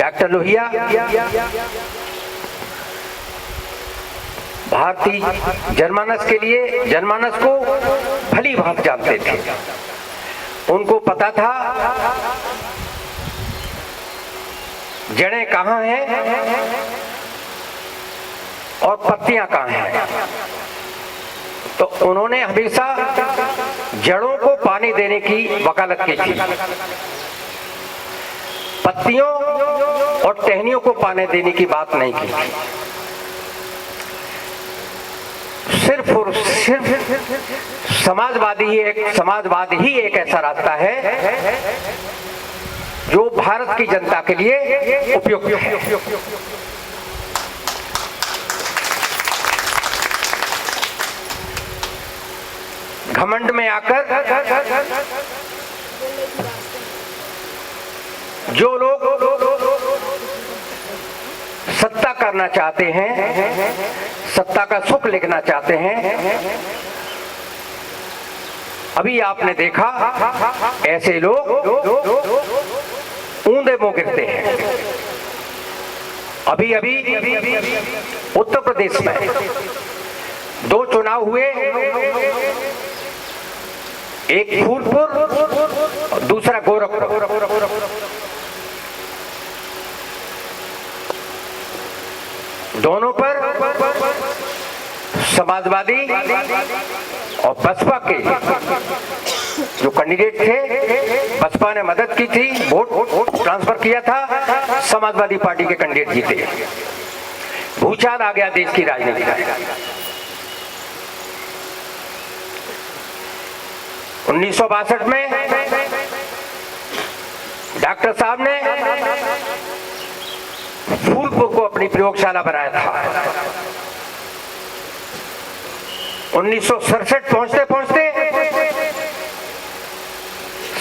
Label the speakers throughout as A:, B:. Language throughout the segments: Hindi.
A: डॉक्टर लोहिया भारतीय जनमानस के लिए जनमानस को भली भांति जानते थे। उनको पता था जड़ें कहाँ हैं और पत्तियां कहाँ हैं। तो उन्होंने हमेशा जड़ों को पानी देने की वकालत की थी, पत्तियों और टहनियों को पानी देने की बात नहीं की। सिर्फ और सिर्फ समाजवाद ही एक ऐसा रास्ता है जो भारत की जनता के लिए उपयुक्त है। घमंड में आकर जो लोग सत्ता करना चाहते हैं, सत्ता का सुख लेना चाहते हैं, अभी आपने देखा ऐसे लोग ऊंधे मुंह गिरते हैं। अभी उत्तर प्रदेश में 2 चुनाव हुए, एक फूलपुर, दूसरा गोरखपुर। दोनों पर समाजवादी और बसपा के जो कैंडिडेट थे, बसपा ने मदद की थी, वोट ट्रांसफर किया था, समाजवादी पार्टी के कैंडिडेट जीते। भूचाल आ गया देश की राजनीति का। 1962 में डॉक्टर साहब ने फूलपुर को अपनी प्रयोगशाला बनाया था। 1967 पहुंचते पहुंचते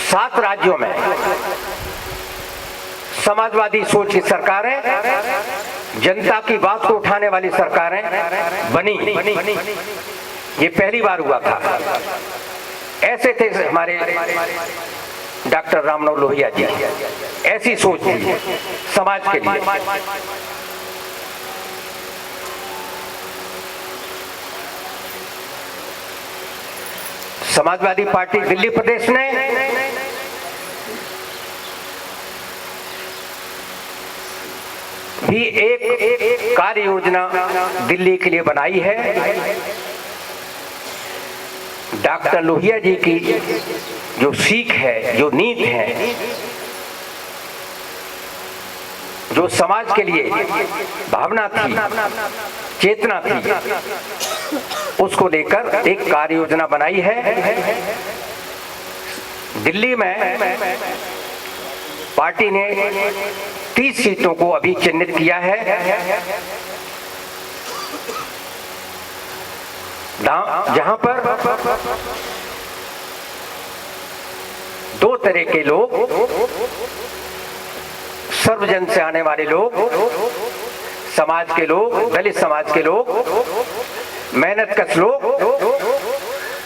A: 7 राज्यों में समाजवादी सोच की सरकारें, जनता की बात को उठाने वाली सरकारें बनी। ये पहली बार हुआ था। ऐसे थे हमारे डॉक्टर राममनोहर लोहिया जी, ऐसी सोच थी समाज के लिए। समाजवादी पार्टी दिल्ली प्रदेश ने भी एक कार्य योजना दिल्ली के लिए बनाई है। डॉक्टर लोहिया जी की जो सीख है, जो नीति है, जो समाज के लिए भावना थी, चेतना थी, उसको लेकर एक कार्य योजना बनाई है। दिल्ली में पार्टी ने 30 सीटों को अभी चिन्हित किया है, जहां पर 2 तरह के लोग, सर्वजन से आने वाले लोग, समाज के लोग, दलित समाज के लोग, मेहनतकश लोग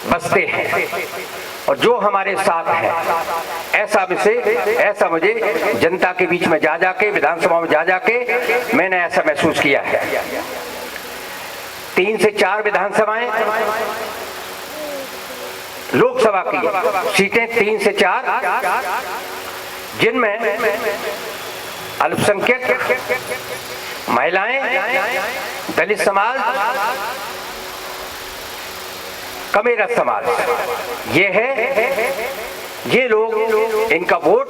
A: बसते हैं। और जो हमारे साथ है, ऐसा मुझे जनता के बीच में जा जाके, विधानसभा में जा जाके मैंने ऐसा महसूस किया है। 3 से 4 विधानसभाएं, लोकसभा की सीटें 3 से 4, जिनमें अल्पसंख्यक, महिलाएं, दलित समाज, कमेरा समाज, ये है, ये लोग, इनका वोट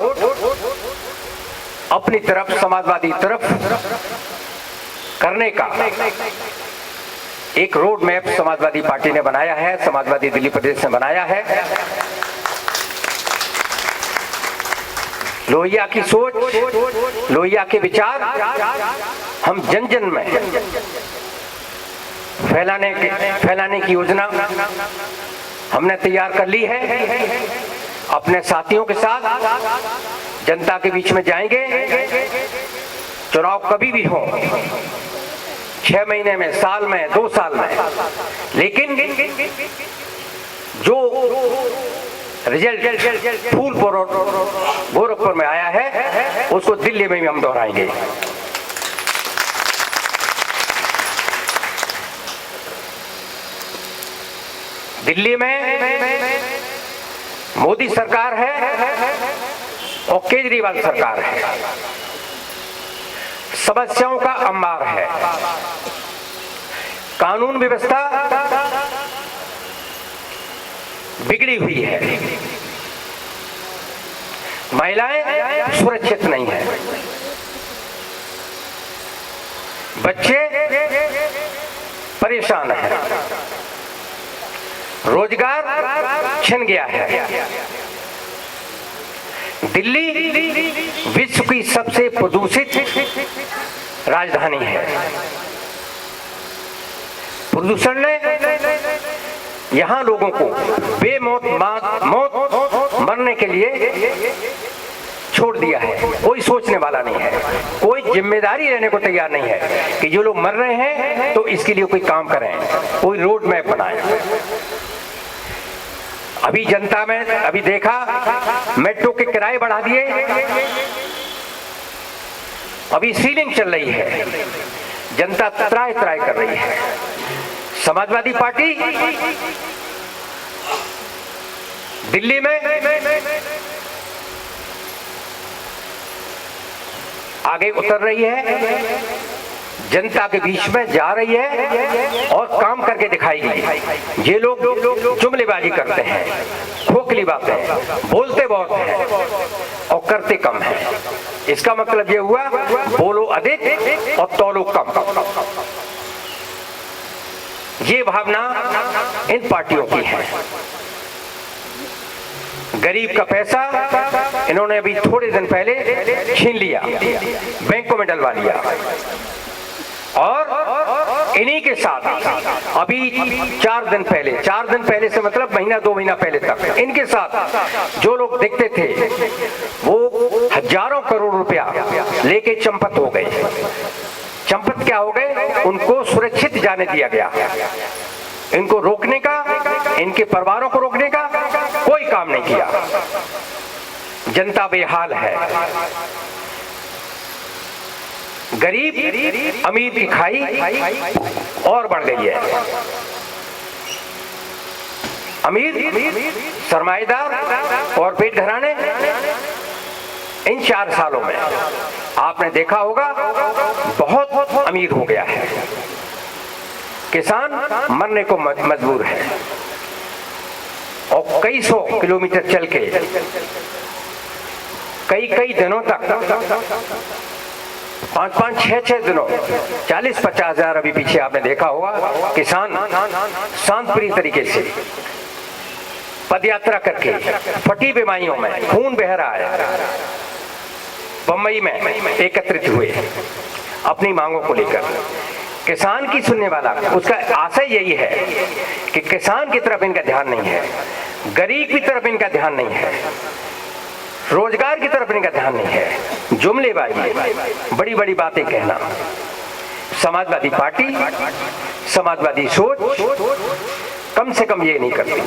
A: अपनी तरफ, समाजवादी तरफ करने का एक रोड मैप समाजवादी पार्टी ने बनाया है, समाजवादी दिल्ली प्रदेश ने बनाया है। लोहिया की सोच, लोहिया के विचार हम जन जन में फैलाने की योजना हमने तैयार कर ली है। अपने साथियों के साथ जनता के बीच में जाएंगे। चुनाव कभी भी हो, 6 महीने में, साल में, 2 साल में, लेकिन जो रिजल्ट फूलपुर और गोरखपुर में आया है, उसको दिल्ली में भी हम दोहराएंगे। दिल्ली में मोदी सरकार है और केजरीवाल सरकार है, समस्याओं का अंबार है, कानून व्यवस्था बिगड़ी हुई है, महिलाएं सुरक्षित नहीं है, बच्चे परेशान हैं, रोजगार छिन गया है। दिल्ली विश्व की सबसे प्रदूषित राजधानी है। प्रदूषण ने यहां लोगों को बेमौत मौत मरने के लिए छोड़ दिया है। कोई सोचने वाला नहीं है, कोई जिम्मेदारी लेने को तैयार नहीं है कि जो लोग मर रहे हैं तो इसके लिए कोई काम करें, कोई रोड मैप बनाए। अभी जनता में अभी देखा मेट्रो के किराए बढ़ा दिए, अभी सीलिंग चल रही है, जनता त्राय त्राय कर रही है। समाजवादी पार्टी दिल्ली में आगे उतर रही है, जनता के बीच में जा रही है और काम करके दिखाएगी। ये लोग जुमलेबाजी करते हैं, खोखली बातें बोलते बहुत हैं और करते कम हैं। इसका मतलब ये हुआ बोलो अधिक और तौलो कम। ये भावना इन पार्टियों की है। गरीब का पैसा इन्होंने अभी थोड़े दिन पहले छीन लिया, बैंकों में डलवा लिया और इन्हीं के साथ अभी 4 दिन पहले से मतलब महीना 2 महीना पहले तक इनके साथ जो लोग दिखते थे वो हजारों करोड़ रुपया लेके चंपत हो गए। चंपत क्या हो गए? उनको सुरक्षित जाने दिया गया। इनको रोकने का, इनके परिवारों को रोकने का कोई काम नहीं किया। जनता बेहाल है। गरीब अमीर की खाई और बढ़ गई है। अमीर सरमाएदार और पेट घराने इन 4 सालों में आपने देखा होगा बहुत अमीर हो गया है। किसान मरने को मजबूर है और कई 100 किलोमीटर चल के कई दिनों तक 5-5, 6-6 दिनों 40-50 हजार अभी पीछे आपने देखा होगा किसान शांतप्रिय तरीके से पदयात्रा करके फटी बीमारियों में खून बह रहा है, बम्बई में एकत्रित हुए अपनी मांगों को लेकर। किसान की सुनने वाला, उसका आशय यही है कि किसान की तरफ इनका ध्यान नहीं है, गरीब की तरफ इनका ध्यान नहीं है, रोजगार की तरफ इनका ध्यान नहीं है। जुमलेबाजी, बड़ी बड़ी बातें कहना। समाजवादी पार्टी, समाजवादी सोच कम से कम ये नहीं करती,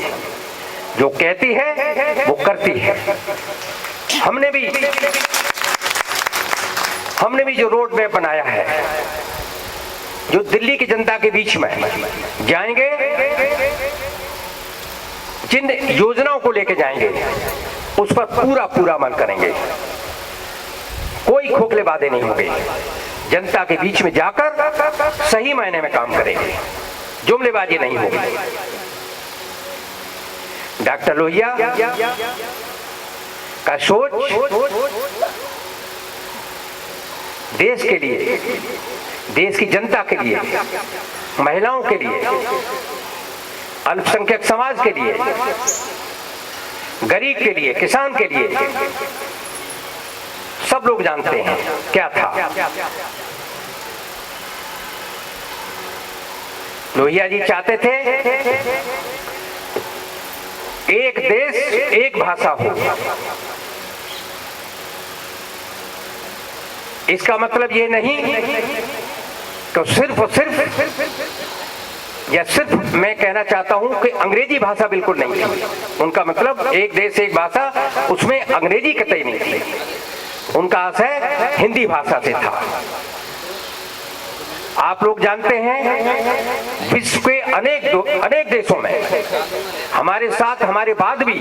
A: जो कहती है वो करती है। हमने भी जो रोड मैप बनाया है, जो दिल्ली की जनता के बीच में जाएंगे, जिन योजनाओं को लेके जाएंगे उस पर पूरा अमल करेंगे। कोई खोखले वादे नहीं होंगे। जनता के बीच में जाकर सही मायने में काम करेंगे, जुमलेबाजी नहीं होगी। डॉक्टर लोहिया का सोच देश के लिए, देश की जनता के लिए, महिलाओं के लिए, अल्पसंख्यक समाज के लिए, गरीब के लिए, किसान के लिए, सब लोग जानते हैं क्या था। लोहिया जी चाहते थे एक देश एक भाषा हो। इसका मतलब ये नहीं कि सिर्फ और सिर्फ या सिर्फ मैं कहना चाहता हूं कि अंग्रेजी भाषा बिल्कुल नहीं थी। उनका मतलब एक देश एक भाषा, उसमें अंग्रेजी कतई नहीं थी। उनका आशय हिंदी भाषा से था। आप लोग जानते हैं विश्व के अनेक देशों में हमारे साथ हमारे बाद भी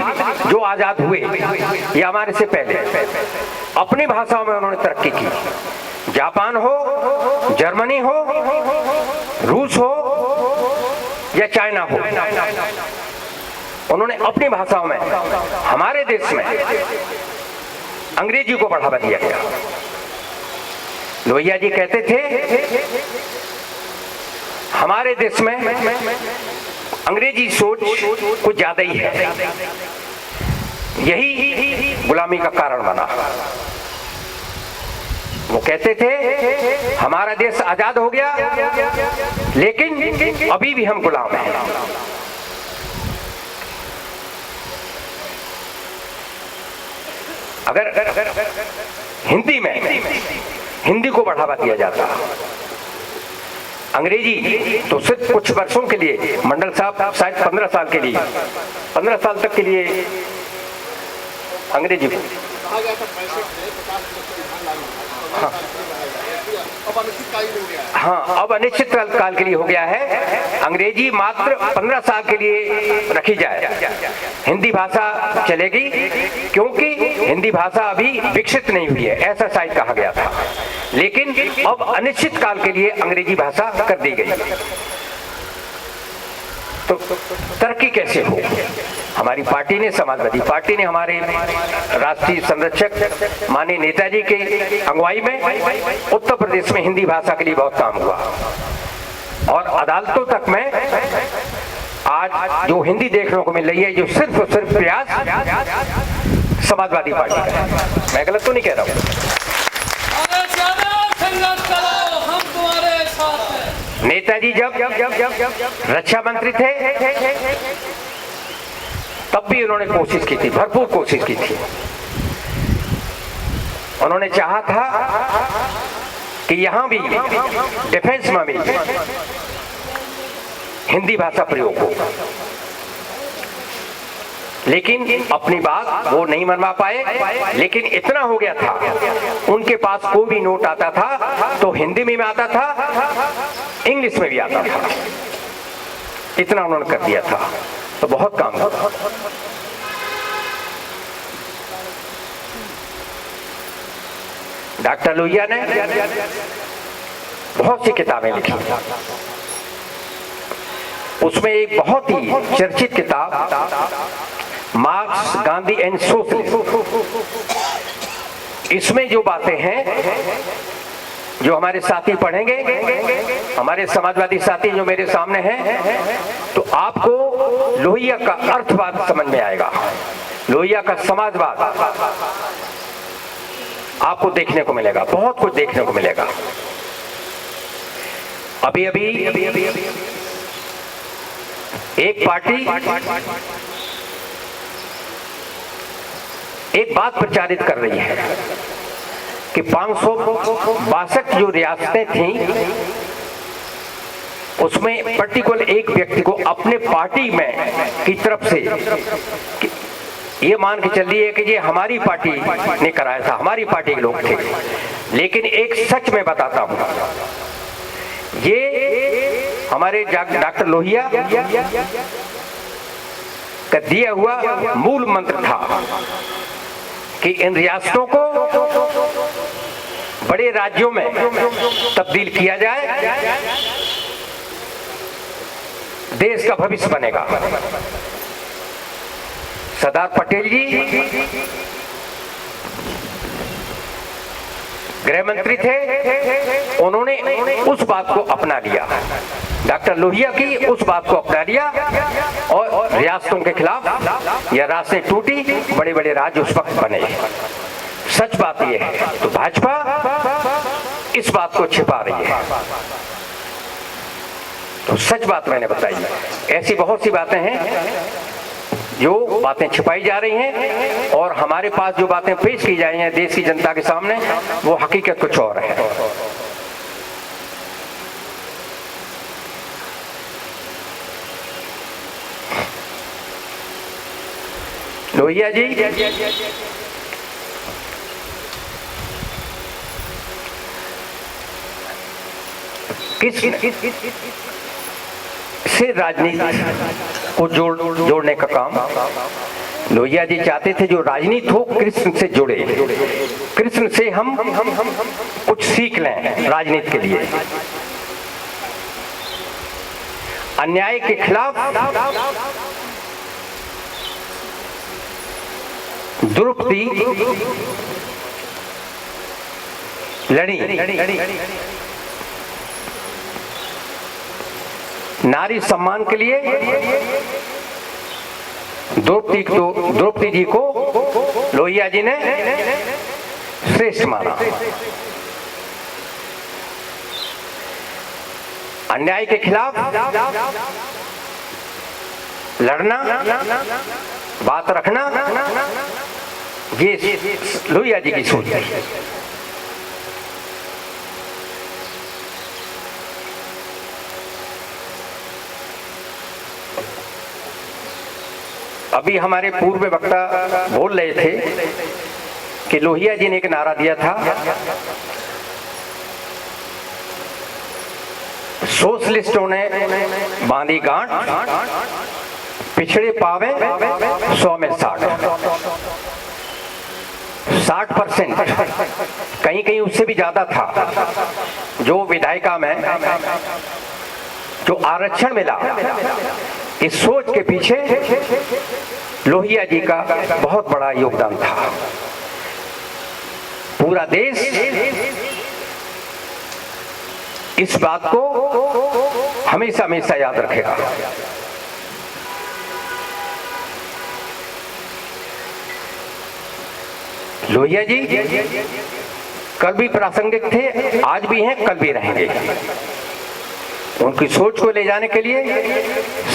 A: जो आजाद हुए या हमारे से पहले अपनी भाषाओं में उन्होंने तरक्की की। जापान हो, जर्मनी हो, रूस हो या चाइना हो, उन्होंने अपनी भाषाओं में, हमारे देश में अंग्रेजी को बढ़ावा दिया गया। लोहिया जी कहते थे हमारे देश में अंग्रेजी सोच कुछ ज्यादा ही है, यही गुलामी का कारण बना। वो कहते थे हमारा देश आजाद हो गया लेकिन अभी भी हम गुलाम हैं। अगर हिंदी में हिंदी को बढ़ावा दिया जाता, अंग्रेजी तो सिर्फ कुछ वर्षों के लिए, मंडल साहब शायद 15 साल के लिए, 15 साल तक के लिए अंग्रेजी को, हाँ अब अनिश्चित काल के लिए हो गया है। अंग्रेजी मात्र 15 साल के लिए रखी जाए, हिंदी भाषा चलेगी क्योंकि हिंदी भाषा अभी विकसित नहीं हुई है, ऐसा शायद कहा गया था। लेकिन अब अनिश्चित काल के लिए अंग्रेजी भाषा कर दी गई। तो तरक्की कैसे हो? हमारी पार्टी ने, समाजवादी पार्टी ने, हमारे राष्ट्रीय संरक्षक माननीय नेताजी के अगुवाई में उत्तर प्रदेश में हिंदी भाषा के लिए बहुत काम हुआ और अदालतों तक में आज जो हिंदी देखने को मिल रही है, जो सिर्फ और सिर्फ प्रयास समाजवादी पार्टी का है। मैं गलत तो नहीं कह रहा हूँ। नेताजी जब रक्षा मंत्री थे तब भी उन्होंने कोशिश की थी, भरपूर कोशिश की थी। उन्होंने चाहा था कि यहां भी डिफेंस में भी हिंदी भाषा प्रयोग हो, लेकिन अपनी बात वो नहीं मनवा पाए। लेकिन इतना हो गया था, उनके पास कोई भी नोट आता था तो हिंदी में आता था, इंग्लिश में भी आता था। इतना उन्होंने कर दिया था, तो बहुत काम हुआ। डॉक्टर लोहिया ने बहुत सी किताबें लिखी, उसमें एक बहुत ही चर्चित किताब मार्क्स, गांधी एंड सोशलिज्म। इसमें जो बातें हैं, जो हमारे साथी पढ़ेंगे, हमारे समाजवादी साथी जो मेरे सामने हैं, तो आपको लोहिया का अर्थवाद समझ में आएगा, लोहिया का समाजवाद आपको देखने को मिलेगा, बहुत कुछ देखने को मिलेगा। अभी अभी एक पार्टी एक बात प्रचारित कर रही है कि 562 जो रियासतें थीं उसमें पर्टिकुलर एक व्यक्ति को अपने पार्टी में की तरफ से ये मान के चल रही है कि ये हमारी पार्टी ने कराया था, हमारी पार्टी के लोग थे। लेकिन एक सच मैं बताता हूं, ये हमारे डॉक्टर लोहिया का दिया हुआ मूल मंत्र था कि इन रियासतों को बड़े राज्यों में तब्दील किया जाए, देश का भविष्य बनेगा। सरदार पटेल जी गृह मंत्री थे, उन्होंने उस बात को अपना लिया, डॉक्टर लोहिया की उस बात को अपना लिया और रियासतों के खिलाफ यह रास्ते टूटी, बड़े बड़े राज्य उस वक्त बने। सच बात यह है, तो भाजपा इस बात को छिपा रही है। तो सच बात मैंने बताई। ऐसी बहुत सी बातें हैं जो बातें छिपाई जा रही हैं और हमारे पास जो बातें पेश की जा रही हैं देश की जनता के सामने, वो हकीकत कुछ और है। लोहिया जी किस से राजनीति को जोड़ने का काम लोहिया जी चाहते थे। जो राजनीति हो कृष्ण से जुड़े, कृष्ण से हम कुछ सीख लें राजनीति के लिए। अन्याय के खिलाफ द्रौपदी लड़ी, नारी सम्मान के लिए द्रौपदी जी को लोहिया जी ने श्रेष्ठ माना। अन्याय के खिलाफ लड़ना, बात रखना, ये लोहिया जी की सोच है। अभी हमारे पूर्व वक्ता बोल रहे थे कि लोहिया जी ने एक नारा दिया था, सोशलिस्टों ने बांधी गांठ, पिछड़े पावे 100 में 60%, कहीं कहीं उससे भी ज्यादा था। जो विधायिका में जो आरक्षण मिला, इस सोच के पीछे लोहिया जी का बहुत बड़ा योगदान था। पूरा देश इस बात को हमेशा हमेशा याद रखेगा। लोहिया जी कल भी प्रासंगिक थे, आज भी हैं, कल भी रहेंगे। उनकी सोच को ले जाने के लिए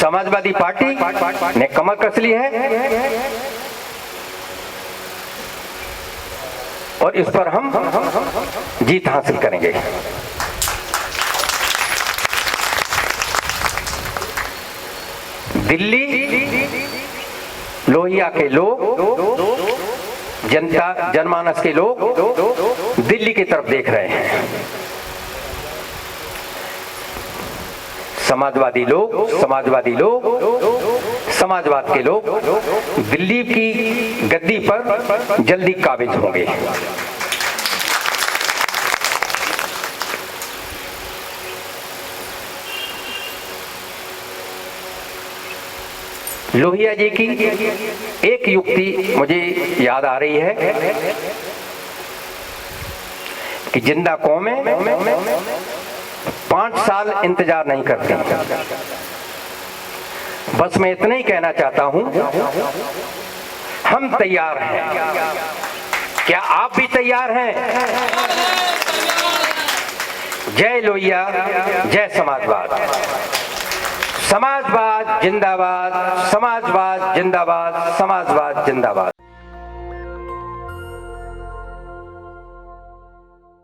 A: समाजवादी पार्टी ने कमर कस ली है और इस पर हम जीत हासिल करेंगे। दिल्ली, लोहिया के लोग, जनता, जनमानस के लोग दिल्ली की तरफ देख रहे हैं। समाजवादी लोग, समाजवाद के लोग दिल्ली की गद्दी पर जल्दी काबिज होंगे। लोहिया जी की एक युक्ति मुझे याद आ रही है कि जिंदा कौमें 5 साल इंतजार नहीं करती। बस मैं इतना ही कहना चाहता हूं, हम तैयार हैं। क्या आप भी तैयार हैं? जय लोहिया, जय समाजवाद। समाजवाद जिंदाबाद, समाजवाद जिंदाबाद, समाजवाद जिंदाबाद।